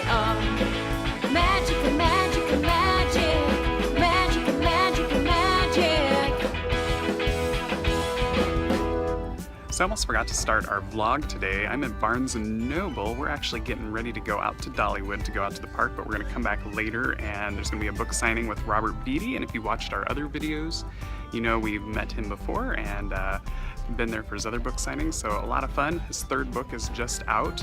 Magic, magic, magic. Magic, magic, magic. So I almost forgot to start our vlog today. I'm at Barnes & Noble. We're actually getting ready to go out to Dollywood to go out to the park, but we're gonna come back later and there's gonna be a book signing with Robert Beatty. And if you watched our other videos, you know we've met him before and been there for his other book signings, so a lot of fun. His third book is just out.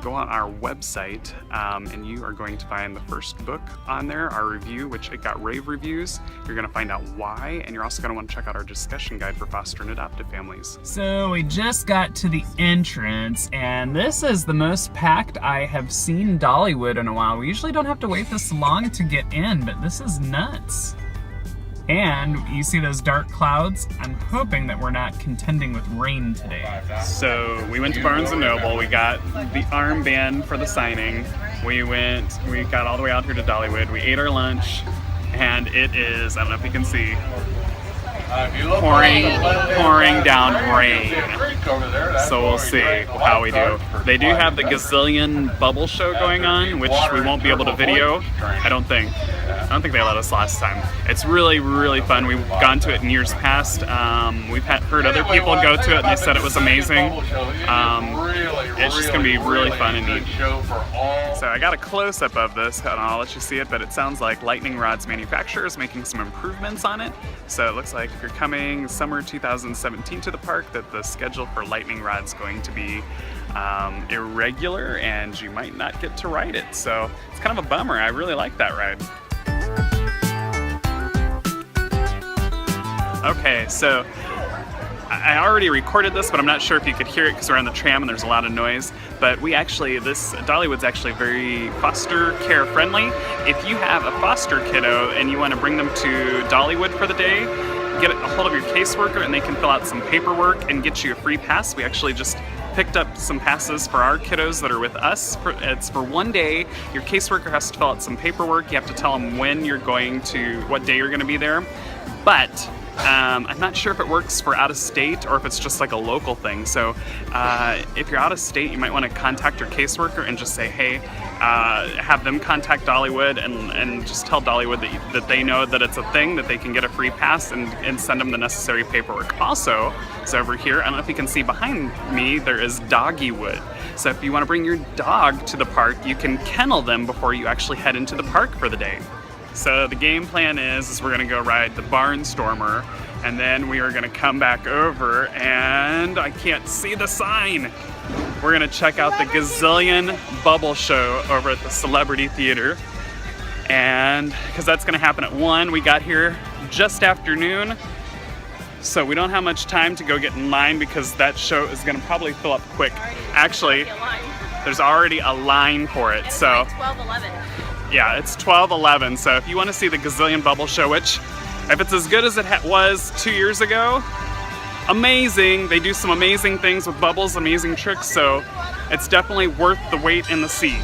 Go on our website and you are going to find the first book on there, our review, which it got rave reviews. You're going to find out why, and you're also going to want to check out our discussion guide for foster and adoptive families. So we just got to the entrance, and this is the most packed I have seen Dollywood in a while. We usually don't have to wait this long to get in, but this is nuts. And you see those dark clouds? I'm hoping that we're not contending with rain today. So we went to Barnes & Noble, we got the armband for the signing, we got all the way out here to Dollywood, we ate our lunch, and it is, I don't know if you can see, pouring down rain. So we'll see how we do. They do have the Gazillion Bubble Show going on, which we won't be able to video, I don't think they let us last time. It's really, really fun. We've gone to it in years past. We've heard other people go to it and they said it was amazing. It's just gonna be really fun and neat. So I got a close-up of this, and I'll let you see it, but it sounds like Lightning Rod's manufacturer is making some improvements on it. So it looks like if you're coming summer 2017 to the park, that the schedule for Lightning Rod's going to be irregular and you might not get to ride it. So it's kind of a bummer. I really like that ride. Okay, so I already recorded this, but I'm not sure if you could hear it because we're on the tram and there's a lot of noise. But Dollywood's actually very foster care friendly. If you have a foster kiddo and you want to bring them to Dollywood for the day, get a hold of your caseworker and they can fill out some paperwork and get you a free pass. We actually just picked up some passes for our kiddos that are with us. It's for one day. Your caseworker has to fill out some paperwork. You have to tell them what day you're going to be there. But I'm not sure if it works for out of state or if it's just like a local thing. So if you're out of state, you might want to contact your caseworker and just say, hey, have them contact Dollywood and just tell Dollywood that they know that it's a thing, that they can get a free pass and send them the necessary paperwork. Also, so over here, I don't know if you can see behind me, there is Doggywood. So if you want to bring your dog to the park, you can kennel them before you actually head into the park for the day. So the game plan is we're gonna go ride the Barnstormer and then we are gonna come back over and I can't see the sign. We're gonna check out the Gazillion Bubble Show over at the Celebrity Theater. And because that's gonna happen at 1, we got here just after noon. So we don't have much time to go get in line because that show is gonna probably fill up quick. Actually, there's already a line for it. So 12:11. Yeah, it's 12:11, so if you want to see the Gazillion Bubble Show, which, if it's as good as it was 2 years ago, amazing. They do some amazing things with bubbles, amazing tricks, so it's definitely worth the wait in the seat.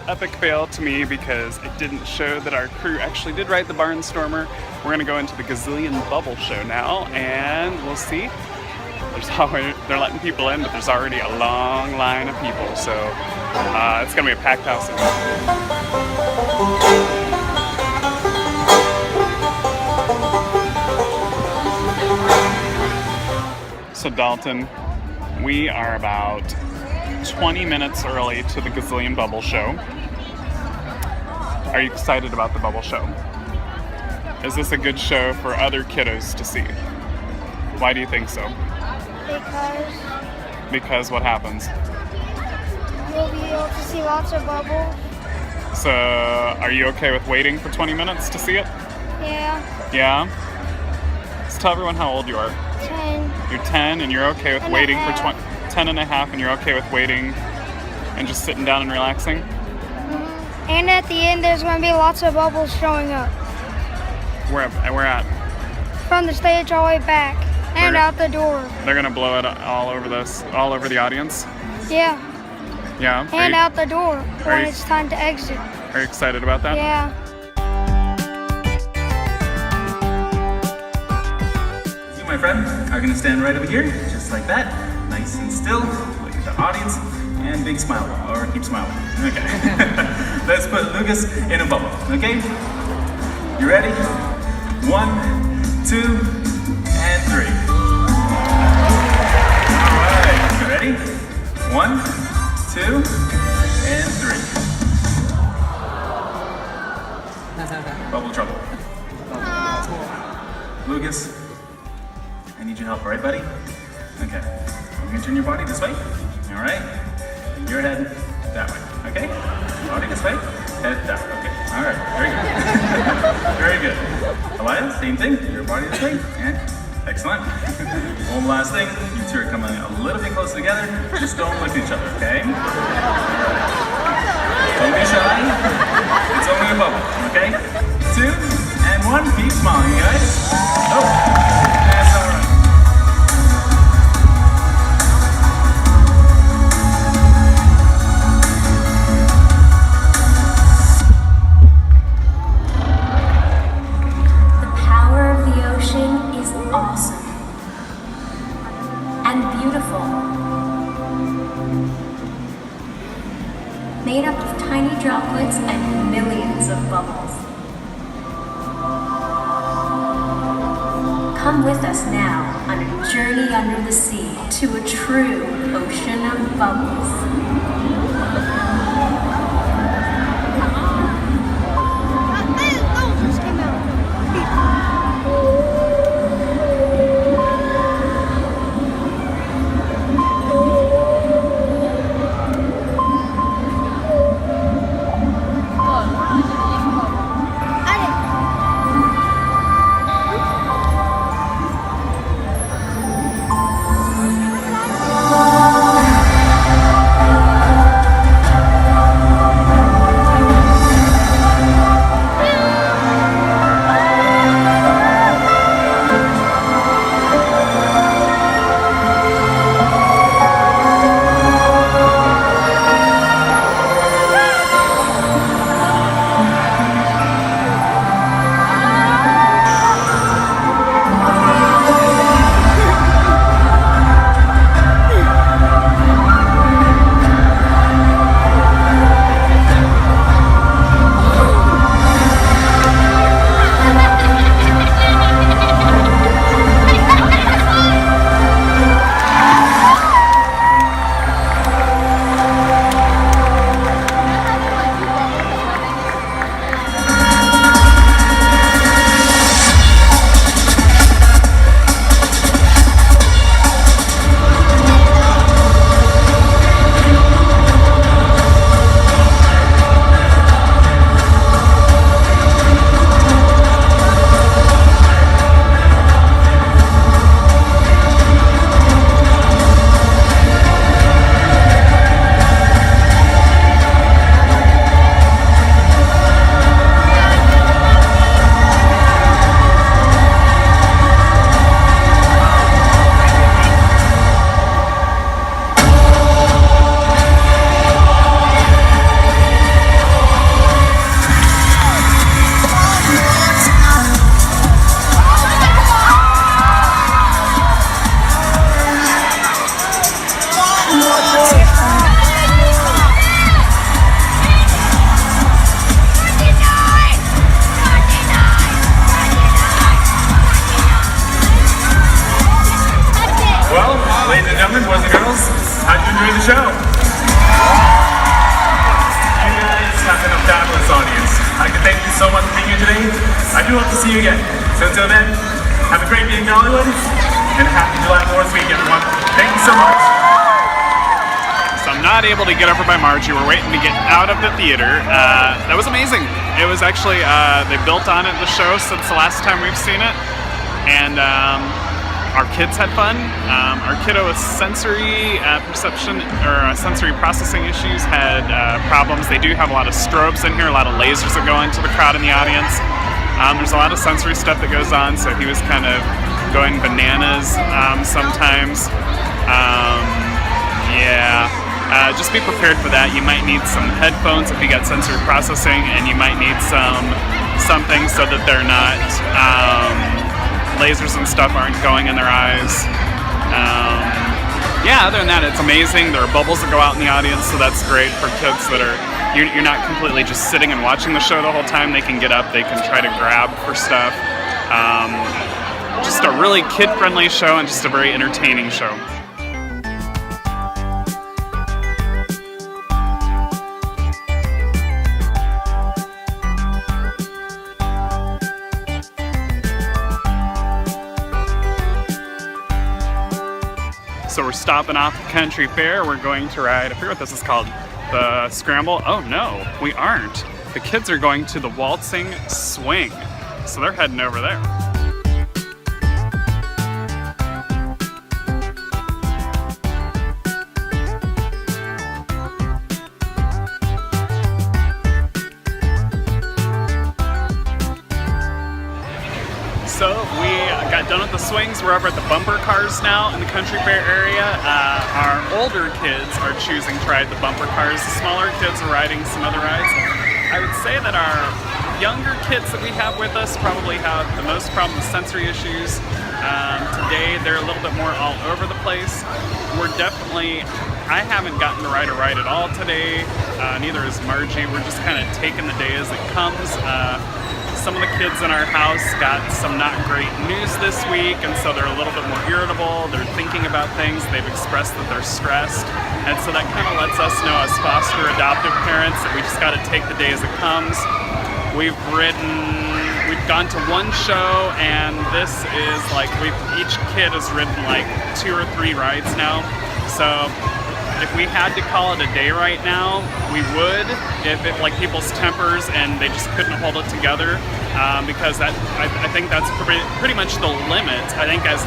Epic fail to me because it didn't show that our crew actually did ride the Barnstormer. We're gonna go into the Gazillion Bubble Show now and we'll see. They're letting people in, but there's already a long line of people, so it's gonna be a packed house. So Dalton, we are about 20 minutes early to the Gazillion Bubble Show. Are you excited about the Bubble Show? Is this a good show for other kiddos to see? Why do you think so? Because Because what happens? you'll be able to see lots of bubbles. So, are you okay with waiting for 20 minutes to see it? Yeah, Yeah? So tell everyone how old you are. 10. You're 10 and you're okay with And a waiting for half. 10 and a half and you're okay with waiting and just sitting down and relaxing? And at the end, there's going to be lots of bubbles showing up. Where at? From the stage all the way back and They're- out the door. They're gonna blow it all over the audience? Yeah, Yeah? and out the door are when you- it's time to exit. Are you excited about that? Yeah. You, my friend, are going to stand right over here, just like that, nice and still, look at the audience, and big smile, or keep smiling. Okay. Let's put Lucas in a bubble, okay? You ready? 1, 2, and 3. All right, you ready? 1, 2, and 3. Bubble trouble. Lucas, I need your help, all right, buddy? Okay. I'm gonna turn your body this way. All right. Your head that way. Okay. Body this way. Head that way. Okay. All right. Very good. Very good. Elias, same thing. Your body this way. And excellent. One last thing. You two are coming a little bit closer together. Just don't look at each other. Okay. All right. Don't be shy. It's only a bubble. Okay. 2 and 1. Keep smiling, you guys. Oh. That's all right. The power of the ocean is awesome and beautiful. Made up of tiny droplets and millions of bubbles. Come with us now on a journey under the sea to a true ocean of bubbles. Ladies and gentlemen, boys and girls, how'd you enjoy the show? You guys have been a fabulous audience. I can thank you so much for being here today. I do hope to see you again. So until then, have a great day in Dollywood, and a happy July 4th week, everyone. able to get over by Margie. We're waiting to get out of the theater. That was amazing. It was actually, they built on it, the show, since the last time we've seen it. And our kids had fun. Our kiddo with sensory perception or sensory processing issues had problems. They do have a lot of strobes in here, a lot of lasers that go into the crowd in the audience. There's a lot of sensory stuff that goes on, so he was kind of going bananas sometimes. Just be prepared for that. You might need some headphones if you got sensory processing, and you might need something so that they're not lasers and stuff aren't going in their eyes. Other than that, it's amazing. There are bubbles that go out in the audience, so that's great for kids that are, you're not completely just sitting and watching the show the whole time. They can get up, they can try to grab for stuff. Just a really kid-friendly show and just a very entertaining show. So we're stopping off the country fair. We're going to ride, I forget what this is called, the Scramble. Oh no, we aren't. The kids are going to the waltzing swing. So they're heading over there. So we got done with the swings. We're over at the bumper cars now in the country fair area. Our older kids are choosing to ride the bumper cars. The smaller kids are riding some other rides. I would say that our younger kids that we have with us probably have the most problem with sensory issues. Today they're a little bit more all over the place. I haven't gotten to ride a ride at all today. Neither has Margie. We're just kind of taking the day as it comes. Some of the kids in our house got some not great news this week, and so they're a little bit more irritable. They're thinking about things. They've expressed that they're stressed, and so that kind of lets us know as foster adoptive parents that we just got to take the day as it comes. We've gone to one show, and this is like each kid has ridden like 2 or 3 rides now. So if we had to call it a day right now, we would, if it like people's tempers and they just couldn't hold it together, because I think that's pretty much the limit. I think as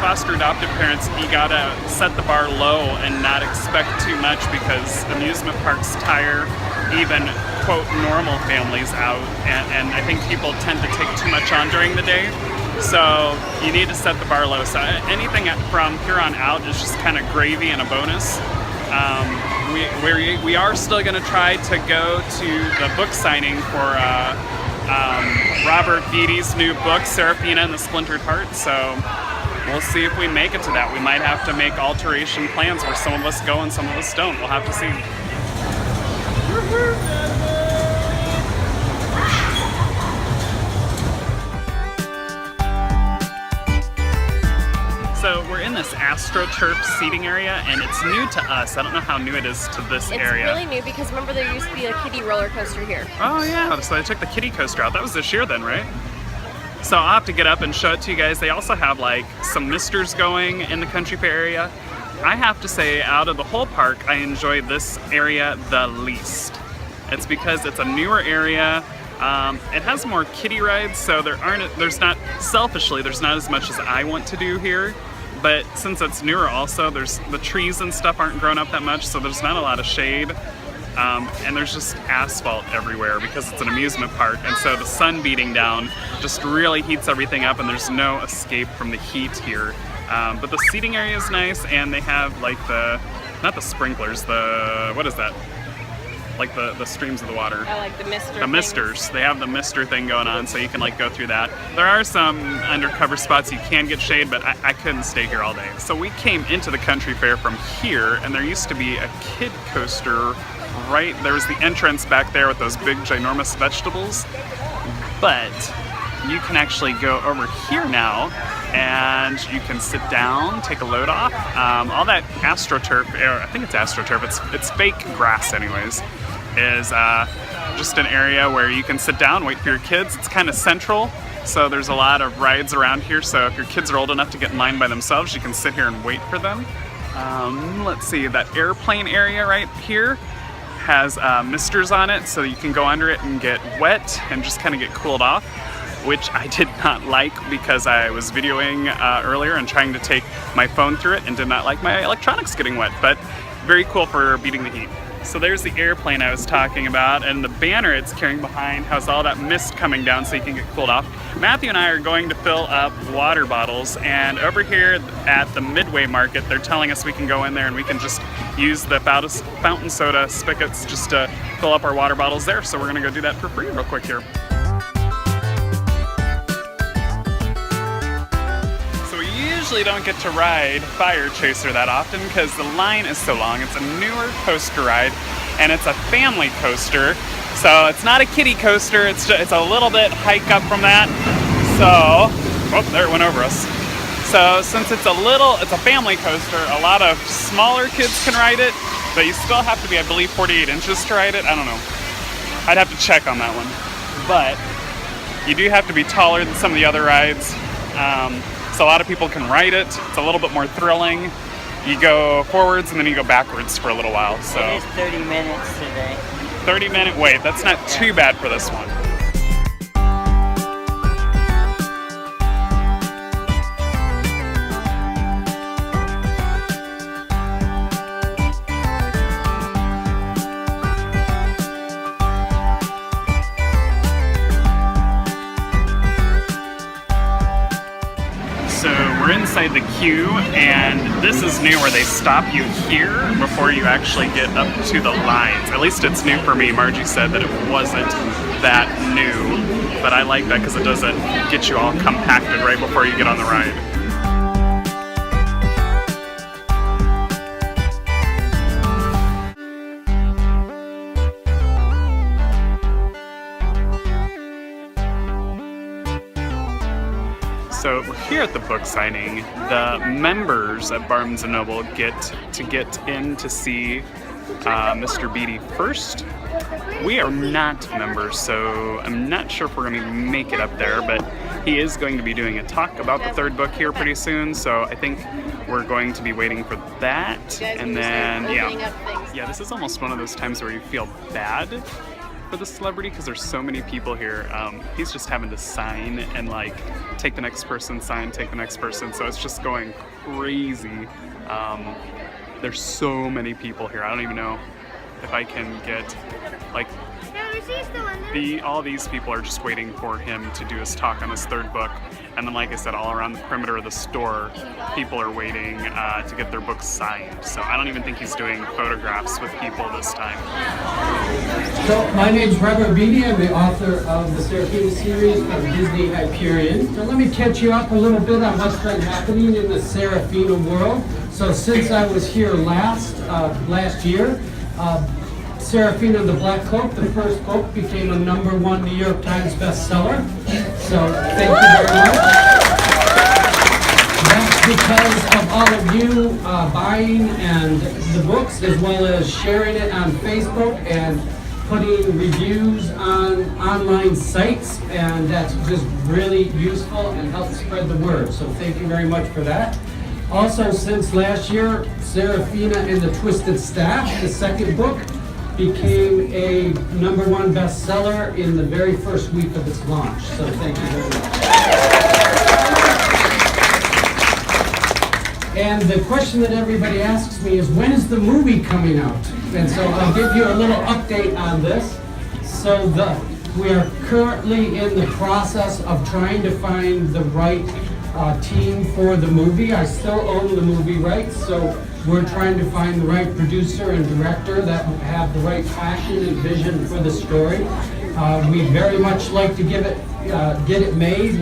foster adoptive parents, you gotta set the bar low and not expect too much, because amusement parks tire even quote normal families out, and I think people tend to take too much on during the day. So you need to set the bar low. So anything from here on out is just kind of gravy and a bonus. We are still going to try to go to the book signing for Robert Beatty's new book, Serafina and the Splintered Heart. So we'll see if we make it to that. We might have to make alteration plans where some of us go and some of us don't. We'll have to see. So we're in this AstroTurf seating area, and it's new to us. I don't know how new it is to this area. It's really new because remember there used to be a kiddie roller coaster here. Oh yeah, so I took the kiddie coaster out. That was this year then, right? So I'll have to get up and show it to you guys. They also have like some misters going in the country fair area. I have to say, out of the whole park, I enjoy this area the least. It's because it's a newer area. It has more kiddie rides, so there's not as much as I want to do here. But since it's newer also, the trees and stuff aren't grown up that much, so there's not a lot of shade. And there's just asphalt everywhere because it's an amusement park. And so the sun beating down just really heats everything up, and there's no escape from the heat here. But the seating area is nice, and they have like not the sprinklers, what is that? Like the streams of the water. I like the mister. The misters. They have the mister thing going on, so you can like go through that. There are some undercover spots you can get shade, but I couldn't stay here all day. So we came into the country fair from here, and there used to be a kid coaster right, there was the entrance back there with those big ginormous vegetables. But you can actually go over here now, and you can sit down, take a load off. All that AstroTurf, I think it's AstroTurf, it's fake grass anyways, is just an area where you can sit down, wait for your kids. It's kind of central, so there's a lot of rides around here, so if your kids are old enough to get in line by themselves, you can sit here and wait for them. Let's see, that airplane area right here has misters on it, so you can go under it and get wet and just kind of get cooled off, which I did not like because I was videoing earlier and trying to take my phone through it and did not like my electronics getting wet, but very cool for beating the heat. So there's the airplane I was talking about, and the banner it's carrying behind has all that mist coming down so you can get cooled off. Matthew and I are going to fill up water bottles, and over here at the Midway Market, they're telling us we can go in there and we can just use the fountain soda spigots just to fill up our water bottles there. So we're gonna go do that for free real quick here. Usually don't get to ride Fire Chaser that often because the line is so long. It's a newer coaster ride and it's a family coaster, so it's not a kiddie coaster. It's a little bit hike up from that. So, oh, there it went over us. So since it's a family coaster, a lot of smaller kids can ride it, but you still have to be, I believe, 48 inches to ride it. I don't know. I'd have to check on that one, but you do have to be taller than some of the other rides. So a lot of people can ride it. It's a little bit more thrilling. You go forwards and then you go backwards for a little while. So it is 30 minutes today. 30-minute wait. That's not too bad for this one. We're inside the queue, and this is new where they stop you here before you actually get up to the lines. At least it's new for me. Margie said that it wasn't that new, but I like that because it doesn't get you all compacted right before you get on the ride. So we're here at the book signing. The members at Barnes & Noble get in to see Mr. Beatty first. We are not members, so I'm not sure if we're going to make it up there, but he is going to be doing a talk about the third book here pretty soon, so I think we're going to be waiting for that. And then, yeah, this is almost one of those times where you feel bad for the celebrity because there's so many people here. He's just having to sign and like take the next person, sign, take the next person, so it's just going crazy. There's so many people here. I don't even know if I can get like all these people are just waiting for him to do his talk on his third book. And then, like I said, all around the perimeter of the store, people are waiting to get their books signed. So I don't even think he's doing photographs with people this time. So my name's Robert Beatty. I'm the author of the Serafina series from Disney Hyperion. So let me catch you up a little bit on what's been happening in the Serafina world. So since I was here last year, Serafina and the Black Cloak, the first book, became a #1 New York Times bestseller. So thank you very much. That's because of all of you buying and the books, as well as sharing it on Facebook and putting reviews on online sites, and that's just really useful and helps spread the word. So thank you very much for that. Also, since last year, Serafina and the Twisted Staff, the second book, became a #1 bestseller in the very first week of its launch. So thank you very much. And the question that everybody asks me is, when is the movie coming out? And so I'll give you a little update on this. So we are currently in the process of trying to find the right team for the movie. I still own the movie rights, so we're trying to find the right producer and director that have the right passion and vision for the story. We very much like to get it made.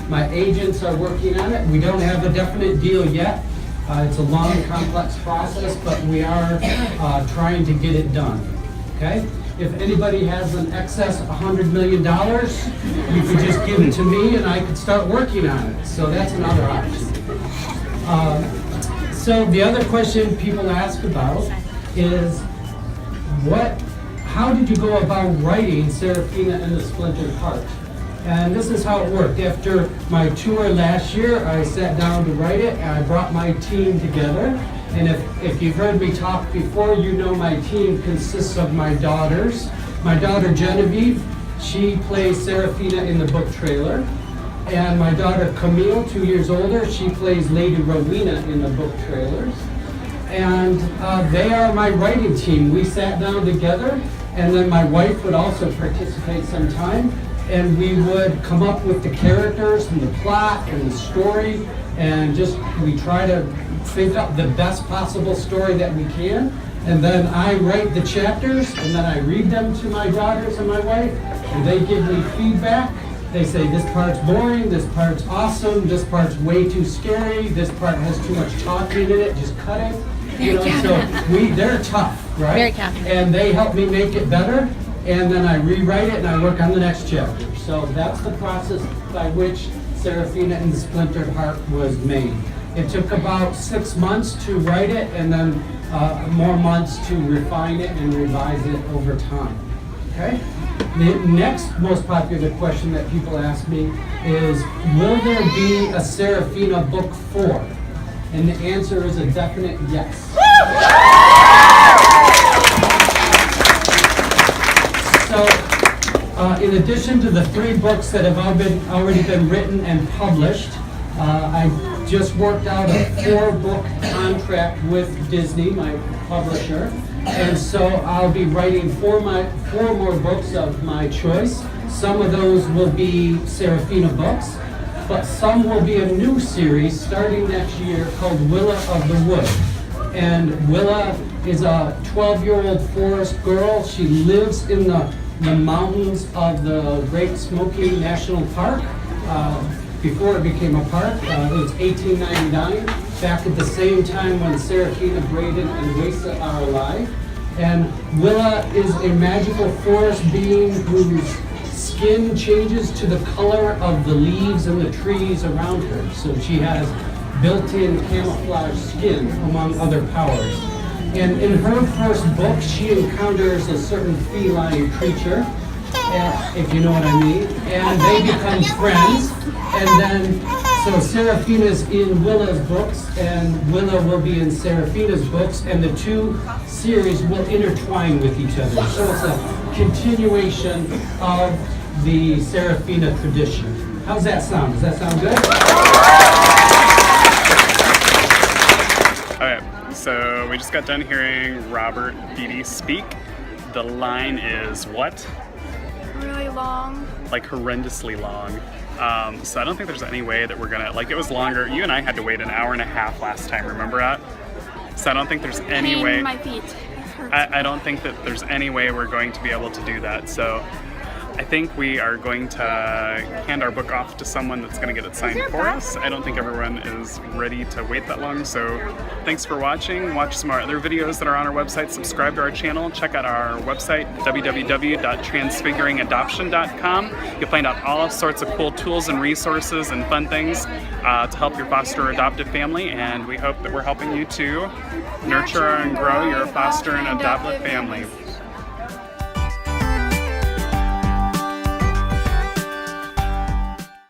My agents are working on it. We don't have a definite deal yet. It's a long, complex process, but we are trying to get it done. Okay? If anybody has an excess of $100 million, you could just give it to me and I could start working on it. So that's another option. So the other question people ask about is, how did you go about writing Serafina and the Splintered Heart? And this is how it worked. After my tour last year, I sat down to write it, and I brought my team together. And if you've heard me talk before, you know my team consists of my daughters. My daughter Genevieve, she plays Serafina in the book trailer. And my daughter Camille, 2 years older, she plays Lady Rowena in the book trailers. And they are my writing team. We sat down together, and then my wife would also participate sometime, and we would come up with the characters and the plot and the story, and we try to think up the best possible story that we can. And then I write the chapters, and then I read them to my daughters and my wife, and they give me feedback. They say, this part's boring, this part's awesome, this part's way too scary, this part has too much talking in it, just cut it. You know, so they're tough, right? Very tough. And they help me make it better, and then I rewrite it and I work on the next chapter. So that's the process by which Serafina and the Splintered Heart was made. It took about 6 months to write it, and then more months to refine it and revise it over time. Okay? The next most popular question that people ask me is, will there be a Serafina book 4? And the answer is a definite yes. So, in addition to the 3 books that have already been written and published, I just worked out a 4-book contract with Disney, my publisher. And so I'll be writing 4 more books of my choice. Some of those will be Serafina books, but some will be a new series starting next year called Willa of the Wood. And Willa is a 12-year-old forest girl. She lives in the mountains of the Great Smoky National Park. Before it became a park, it was 1899, back at the same time when Serafina, Braden, and Wesa are alive. And Willa is a magical forest being whose skin changes to the color of the leaves and the trees around her. So she has built-in camouflage skin, among other powers. And in her first book, she encounters a certain feline creature, if you know what I mean, and they become friends. And then, so Serafina's in Willa's books, and Willa will be in Serafina's books, and the 2 series will intertwine with each other. So it's a continuation of the Serafina tradition. How's that sound? Does that sound good? Okay, so we just got done hearing Robert Beatty speak. The line is what? Really long. Like horrendously long. So I don't think there's any way that we're gonna, like, it was longer. You and I had to wait an hour and a half last time, remember that? So I don't think there's any way. My feet. I don't think that there's any way we're going to be able to do that. So I think we are going to hand our book off to someone that's going to get it signed for us. I don't think everyone is ready to wait that long. So thanks for watching. Watch some of our other videos that are on our website. Subscribe to our channel. Check out our website, www.transfiguringadoption.com. You'll find out all sorts of cool tools and resources and fun things to help your foster or adoptive family. And we hope that we're helping you to nurture and grow your foster and adoptive family.